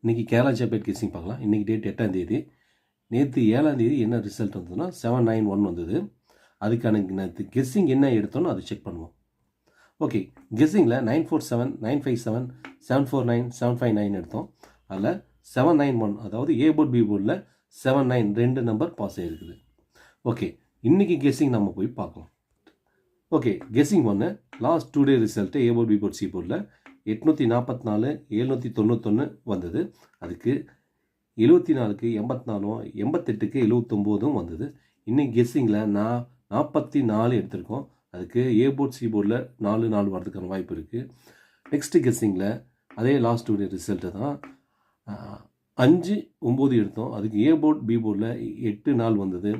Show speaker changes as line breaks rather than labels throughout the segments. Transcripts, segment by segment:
இன்றைக்கி Kerala chapter guessing பார்க்கலாம். இன்றைக்கி டேட் 8ஆம் தேதி. நேற்று 7ஆம் தேதி என்ன ரிசல்ட் வந்ததுன்னா 791 வந்தது. அதுக்கான கெஸ்ஸிங் என்ன எடுத்தோன்னு அதை செக் பண்ணுவோம். ஓகே, கெஸ்ஸிங்கில் 947, 957, 749, 759 எடுத்தோம். அதில் 791, அதாவது ஏ போர்ட் பி போர்டில் 79 2 நம்பர் பாஸ் ஆகிருக்குது. ஓகே, இன்றைக்கி கெஸ்ஸிங் நம்ம போய் பார்க்கலாம். ஓகே, கெஸ்ஸிங் 1 லாஸ்ட் 2 டே ரிசல்ட்டு ஏ போர்ட் பி போர்ட் சி போர்டில் 844, 791 வந்தது. அதுக்கு 74க்கு 84, 88க்கு 79 வந்தது. இன்னைக்கு கெஸ்ஸிங்கில் 44 எடுத்திருக்கோம். அதுக்கு ஏ போர்ட் சி போர்டில் 4 வரதுக்கான வாய்ப்பு இருக்குது. நெக்ஸ்ட்டு கெஸ்ஸிங்கில் அதே லாஸ்ட் 2 டே ரிசல்ட்டு தான் 5, 9 எடுத்தோம். அதுக்கு ஏ போர்ட் பி போர்டில் 8 வந்தது.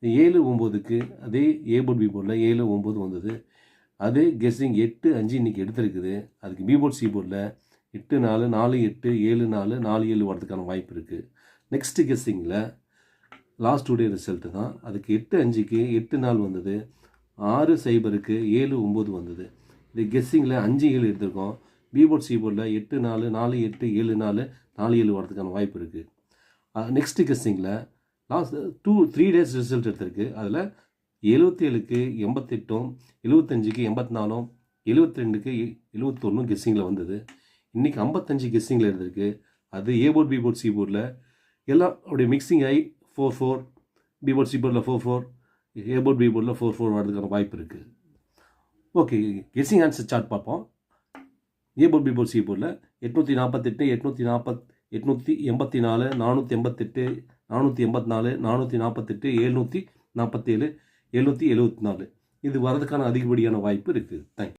7, 9க்கு அதே ஏ போர்ட் பி போர்டில் 7, 9 வந்தது. அது கெஸ்ஸிங் 8, 5 இன்றைக்கி எடுத்துருக்குது. அதுக்கு பி போர்ட் சி போர்டில் 8, 4, 4, 8, 7, 4, 4, 7 வரதுக்கான வாய்ப்பு இருக்குது. நெக்ஸ்ட்டு கெஸ்ஸிங்கில் லாஸ்ட் 2 டே ரிசல்ட்டு தான். அதுக்கு 8, 5க்கு 8 வந்தது. 6, 0க்கு 7, 9 வந்தது. இது கெஸ்ஸிங்கில் 5, 7 எடுத்திருக்கோம். பி போர்ட் சி போர்டில் 8, 4, 4, 8, 7, 4, 4, 7 வரதுக்கான வாய்ப்பு இருக்குது. நெக்ஸ்ட்டு கெஸ்ஸிங்கில் லாஸ்ட் 3 டேஸ் ரிசல்ட் எடுத்திருக்கு. அதில் 77க்கு 88, 75க்கு 84, 72க்கு 71 கெஸ்ஸிங்கில் வந்தது. இன்றைக்கி 55 கெஸ்ஸிங்கில் இருந்திருக்கு. அது ஏ போர்ட் பி போர்ட் சி போர்டில் எல்லாம் அப்படியே மிக்சிங் ஆகி 4, 4, பி போர்ட் சி போர்டில் 4, 4, ஏ போர்ட் பி போர்டில் 4, 4 வரதுக்கான வாய்ப்பு இருக்குது. ஓகே, கெஸ்ஸிங் ஆன்சர் சார்ட் பார்ப்போம். ஏ போர்ட் பி போர்ட் சி போர்டில் 848, 884, 488, 484, 448, 747, 774 இது வரதுக்கான அதிகப்படியான வாய்ப்பு இருக்குது. தேங்க்யூ.